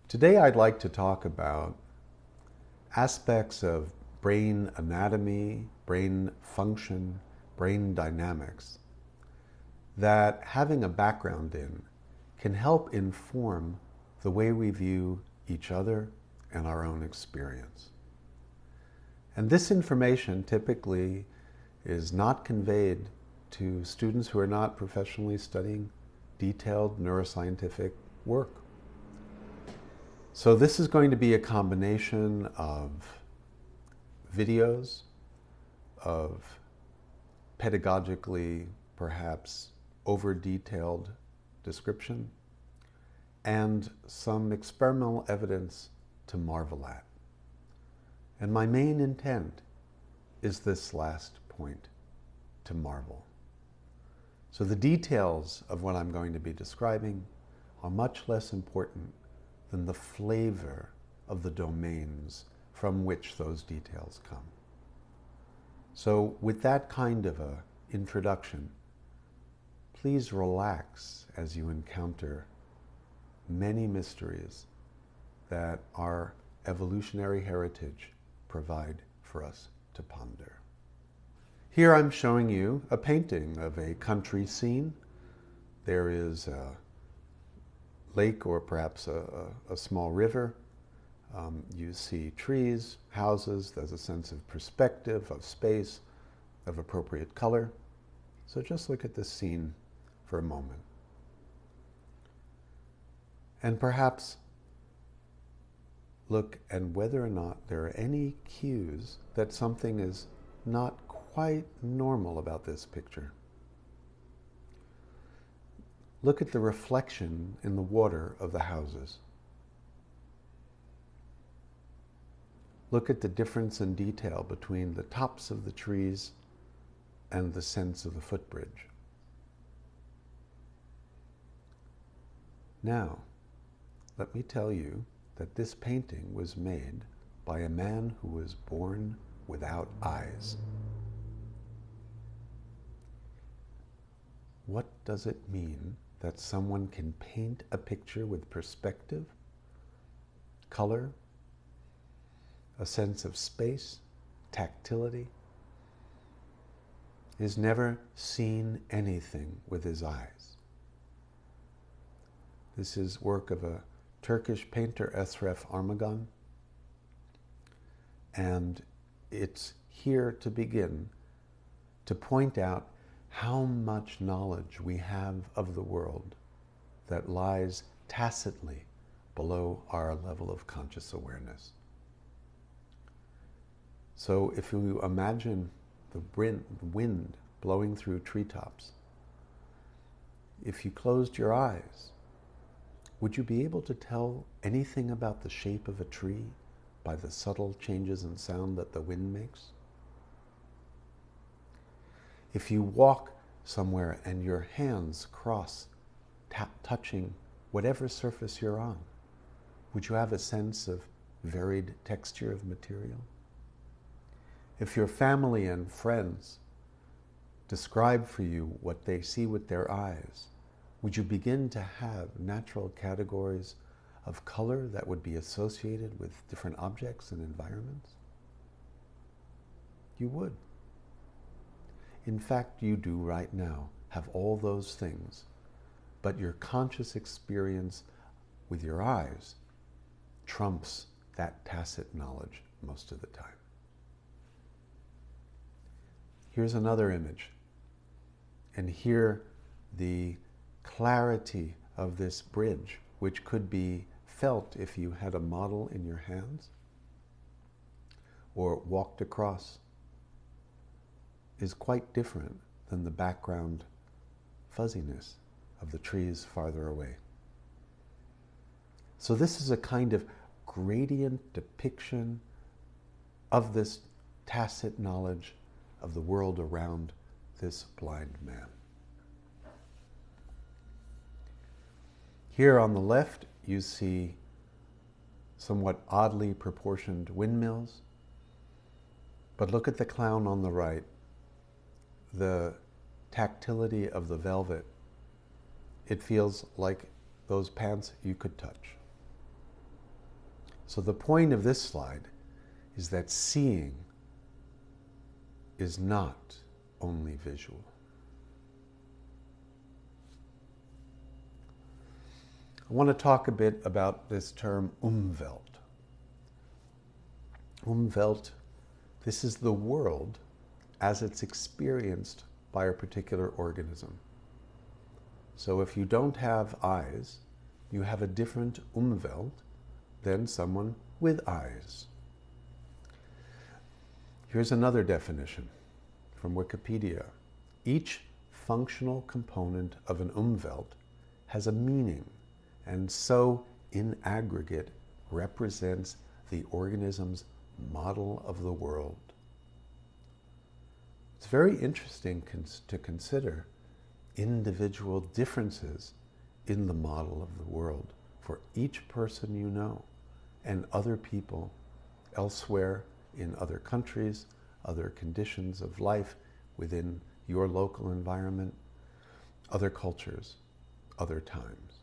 Today I'd like to talk about aspects of brain anatomy, brain function, brain dynamics that having a background in can help inform the way we view each other and our own experience. And this information typically is not conveyed to students who are not professionally studying detailed neuroscientific work. So this is going to be a combination of videos, of pedagogically perhaps over-detailed description, and some experimental evidence to marvel at. And my main intent is this last point, to marvel. So the details of what I'm going to be describing are much less important than the flavor of the domains from which those details come. So with that kind of a introduction, please relax as you encounter many mysteries that our evolutionary heritage provide for us to ponder. Here I'm showing you a painting of a country scene. There is a lake or perhaps a small river. You see trees, houses. There's a sense of perspective, of space, of appropriate color. So just look at this scene for a moment. And perhaps look at whether or not there are any cues that something is not quite normal about this picture. Look at the reflection in the water of the houses. Look at the difference in detail between the tops of the trees and the sense of the footbridge. Now, let me tell you that this painting was made by a man who was born without eyes. What does it mean that someone can paint a picture with perspective, color, a sense of space, tactility? He's never seen anything with his eyes. This is work of a Turkish painter, Esref Armagan, and it's here to begin to point out how much knowledge we have of the world that lies tacitly below our level of conscious awareness. So if you imagine the wind blowing through treetops, if you closed your eyes, would you be able to tell anything about the shape of a tree by the subtle changes in sound that the wind makes? If you walk somewhere and your hands cross, touching whatever surface you're on, would you have a sense of varied texture of material? If your family and friends describe for you what they see with their eyes, would you begin to have natural categories of color that would be associated with different objects and environments? You would. In fact, you do right now have all those things, but your conscious experience with your eyes trumps that tacit knowledge most of the time. Here's another image, and here the clarity of this bridge, which could be felt if you had a model in your hands or walked across, is quite different than the background fuzziness of the trees farther away. So this is a kind of gradient depiction of this tacit knowledge of the world around this blind man. Here on the left, you see somewhat oddly proportioned windmills, but look at the clown on the right. The tactility of the velvet, it feels like those pants you could touch. So the point of this slide is that seeing is not only visual. I want to talk a bit about this term Umwelt. Umwelt, this is the world as it's experienced by a particular organism. So if you don't have eyes, you have a different Umwelt than someone with eyes. Here's another definition from Wikipedia. Each functional component of an Umwelt has a meaning, and so in aggregate represents the organism's model of the world. It's very interesting to consider individual differences in the model of the world for each person you know and other people elsewhere in other countries, other conditions of life within your local environment, other cultures, other times.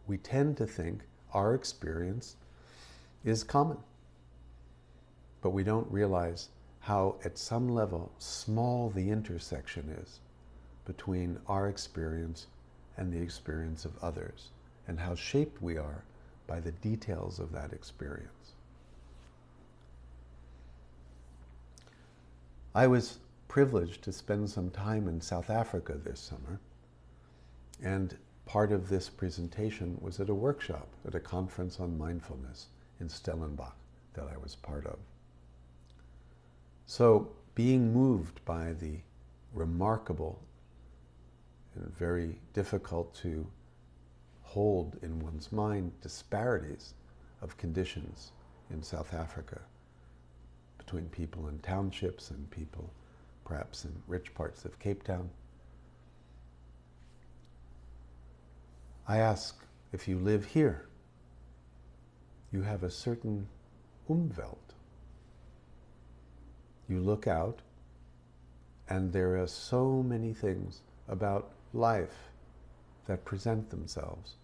We tend to think our experience is common, but we don't realize how, at some level, small the intersection is between our experience and the experience of others, and how shaped we are by the details of that experience. I was privileged to spend some time in South Africa this summer, and part of this presentation was at a workshop at a conference on mindfulness in Stellenbosch that I was part of. So being moved by the remarkable and very difficult to hold in one's mind disparities of conditions in South Africa between people in townships and people perhaps in rich parts of Cape Town. I ask, if you live here, you have a certain Umwelt. You look out, and there are so many things about life that present themselves.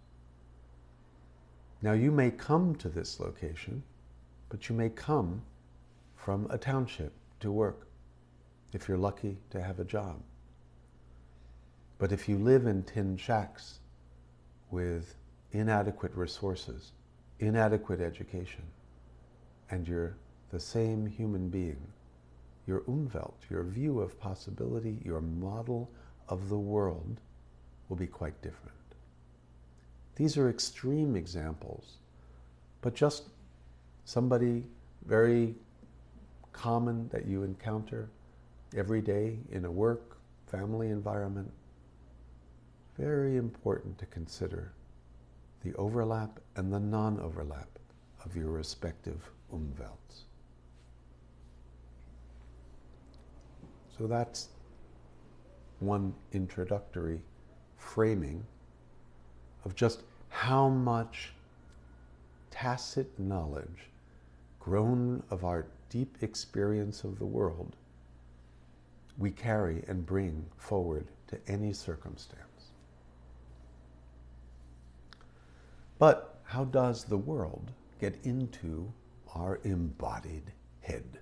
Now, you may come to this location, but you may come from a township to work, if you're lucky to have a job. But if you live in tin shacks with inadequate resources, inadequate education, and you're the same human being, your Umwelt, your view of possibility, your model of the world will be quite different. These are extreme examples, but just somebody very common that you encounter every day in a work, family environment. Very important to consider the overlap and the non-overlap of your respective Umwelts. So that's one introductory framing of just how much tacit knowledge, grown of our deep experience of the world, we carry and bring forward to any circumstance. But how does the world get into our embodied head?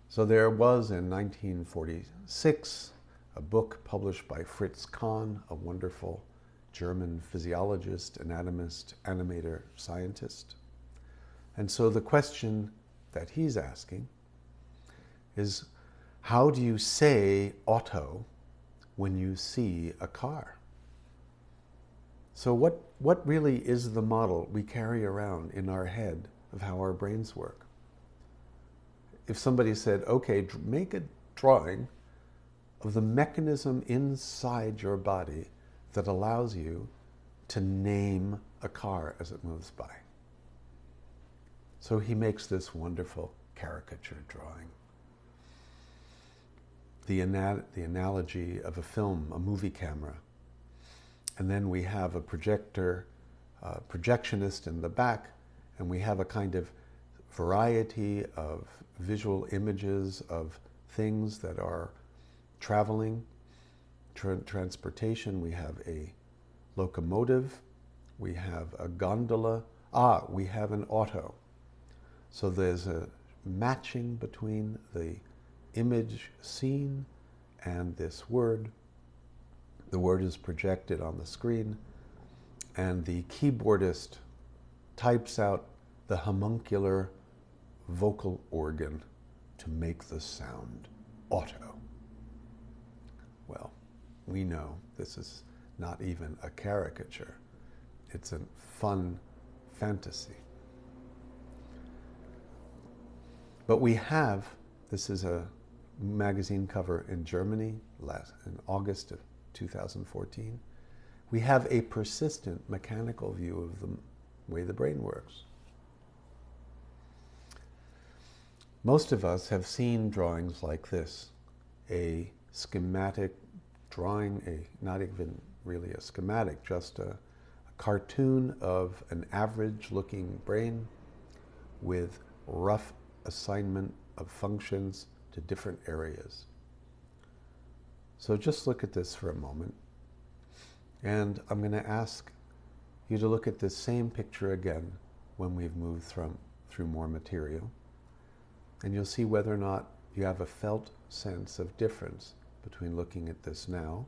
So there was in 1946 a book published by Fritz Kahn, a wonderful German physiologist, anatomist, animator, scientist. And so the question that he's asking is, how do you say auto when you see a car? So what really is the model we carry around in our head of how our brains work? If somebody said, okay, make a drawing of the mechanism inside your body that allows you to name a car as it moves by. So he makes this wonderful caricature drawing. The analogy of a film, a movie camera. And then we have a projectionist in the back, and we have a kind of variety of visual images of things that are traveling, transportation. We have a locomotive We have a gondola. We have an auto. So there's a matching between the image seen and this word. The word is projected on the screen, and the keyboardist types out the homuncular vocal organ to make the sound auto. Well, we know this is not even a caricature. It's a fun fantasy. But we have, this is a magazine cover in Germany in August of 2014. We have a persistent mechanical view of the way the brain works. Most of us have seen drawings like this, a schematic drawing, not even really a schematic, just a cartoon of an average-looking brain with rough assignment of functions to different areas. So just look at this for a moment, and I'm going to ask you to look at this same picture again when we've moved through more material, and you'll see whether or not you have a felt sense of difference between looking at this now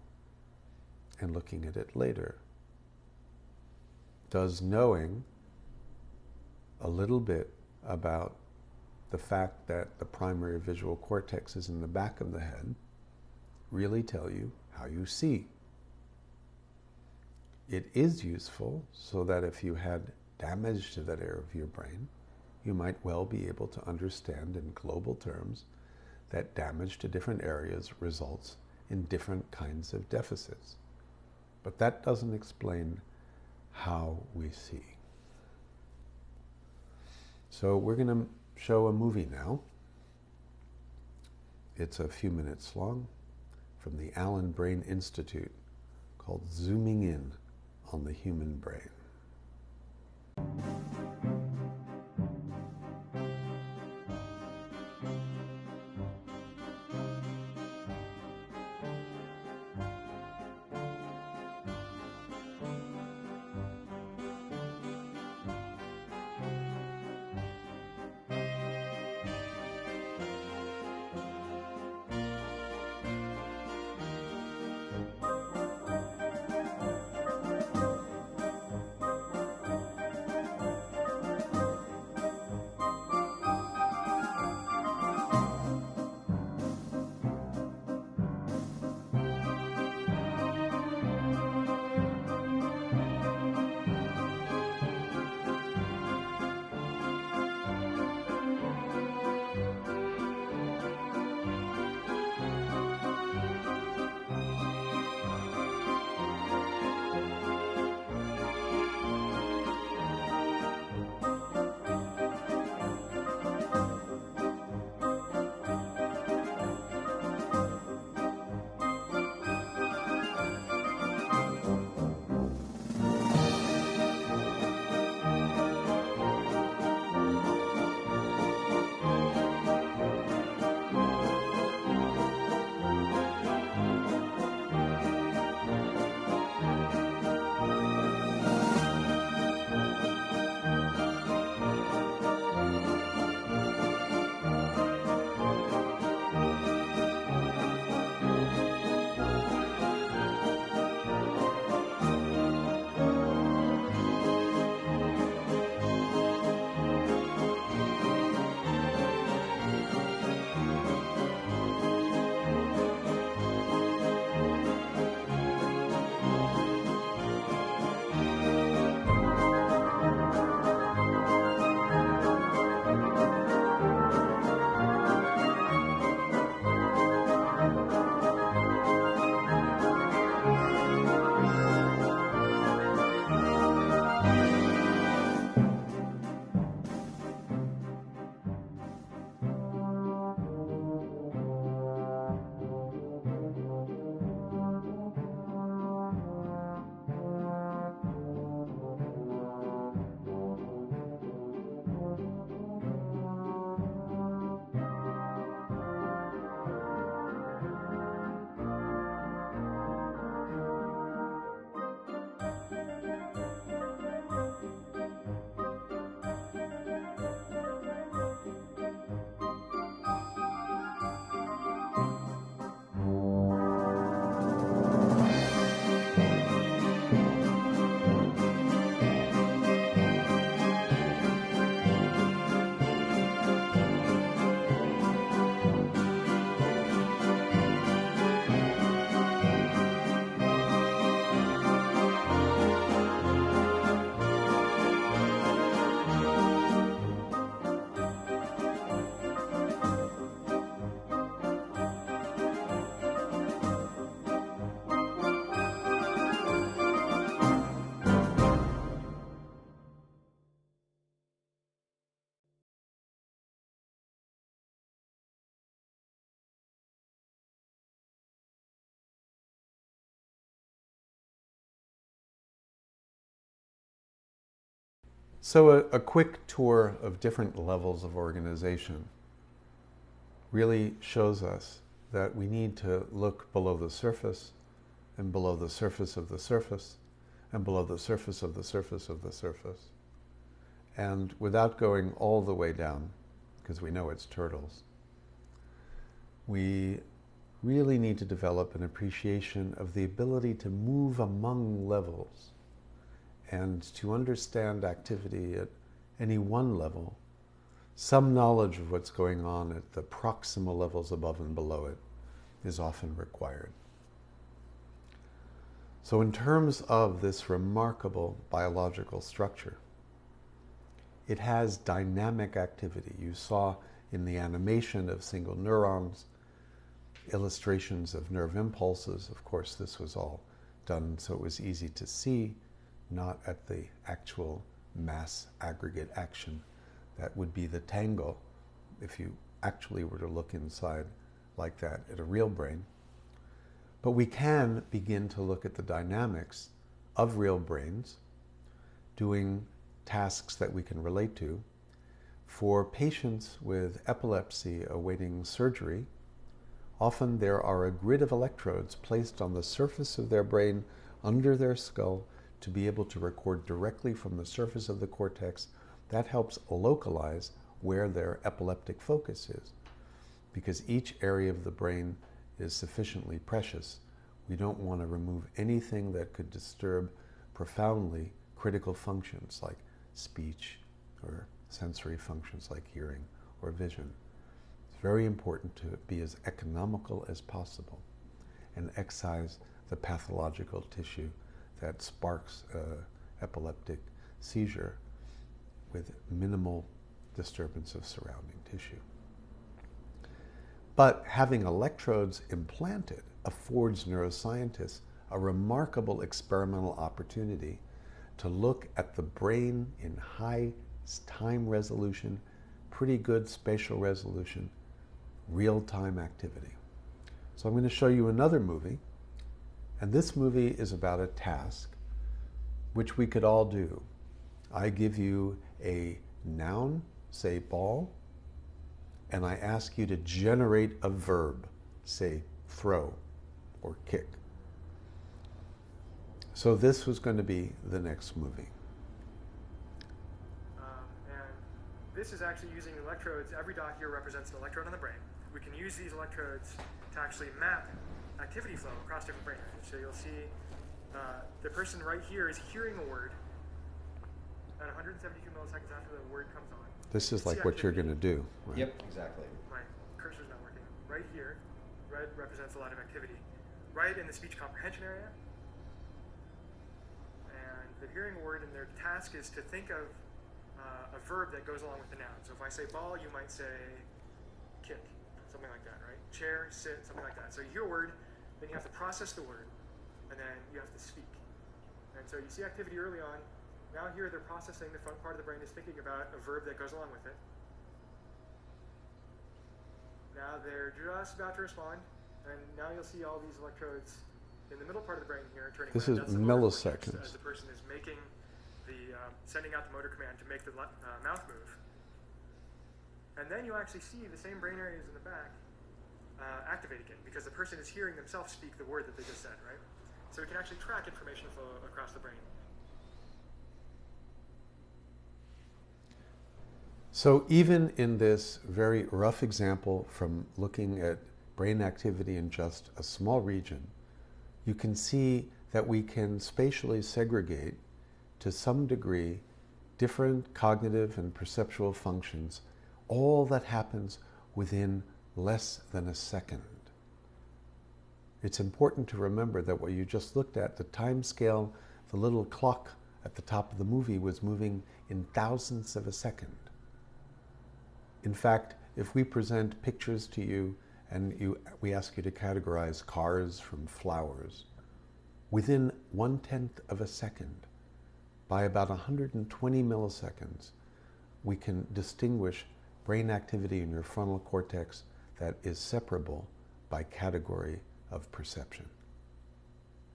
and looking at it later. Does knowing a little bit about the fact that the primary visual cortex is in the back of the head really tell you how you see? It is useful so that if you had damage to that area of your brain, you might well be able to understand in global terms that damage to different areas results in different kinds of deficits. But that doesn't explain how we see. So we're going to show a movie now. It's a few minutes long from the Allen Brain Institute called Zooming In on the Human Brain. So a quick tour of different levels of organization really shows us that we need to look below the surface and below the surface of the surface and below the surface of the surface of the surface. And without going all the way down, because we know it's turtles, we really need to develop an appreciation of the ability to move among levels and to understand activity at any one level. Some knowledge of what's going on at the proximal levels above and below it is often required. So in terms of this remarkable biological structure, it has dynamic activity. You saw in the animation of single neurons, illustrations of nerve impulses. Of course, this was all done so it was easy to see, not at the actual mass aggregate action that would be the tangle if you actually were to look inside like that at a real brain. But we can begin to look at the dynamics of real brains doing tasks that we can relate to. For patients with epilepsy awaiting surgery, often there are a grid of electrodes placed on the surface of their brain under their skull to be able to record directly from the surface of the cortex. That helps localize where their epileptic focus is, because each area of the brain is sufficiently precious. We don't want to remove anything that could disturb profoundly critical functions like speech or sensory functions like hearing or vision. It's very important to be as economical as possible and excise the pathological tissue that sparks epileptic seizure with minimal disturbance of surrounding tissue. But having electrodes implanted affords neuroscientists a remarkable experimental opportunity to look at the brain in high time resolution, pretty good spatial resolution, real-time activity. So I'm going to show you another movie, and this movie is about a task which we could all do. I give you a noun, say ball, and I ask you to generate a verb, say throw or kick. So this was going to be the next movie. And this is actually using electrodes. Every dot here represents an electrode on the brain. We can use these electrodes to actually map activity flow across different brain areas. So you'll see the person right here is hearing a word at 172 milliseconds after the word comes on. This is like what you're going to do, right? Yep, exactly. My cursor's not working. Right here, red represents a lot of activity. Right in the speech comprehension area. And they're hearing a word, and their task is to think of a verb that goes along with the noun. So if I say ball, you might say kick, something like that, right? Chair, sit, something like that. So you hear a word, then you have to process the word, and then you have to speak. And so you see activity early on. Now here they're processing, the front part of the brain is thinking about a verb that goes along with it. Now they're just about to respond, and now you'll see all these electrodes in the middle part of the brain here turning This red. is milliseconds. As the person is making the, sending out the motor command to make the mouth move. And then you actually see the same brain areas in the back activate again, because the person is hearing themselves speak the word that they just said, right? So we can actually track information flow across the brain. So even in this very rough example from looking at brain activity in just a small region, you can see that we can spatially segregate to some degree different cognitive and perceptual functions, all that happens within less than a second. It's important to remember that what you just looked at, the time scale, the little clock at the top of the movie was moving in thousandths of a second. In fact, if we present pictures to you and we ask you to categorize cars from flowers, within 1/10 of a second, by about 120 milliseconds, we can distinguish brain activity in your frontal cortex that is separable by category of perception.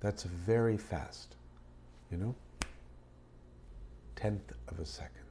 That's very fast, you know? tenth of a second.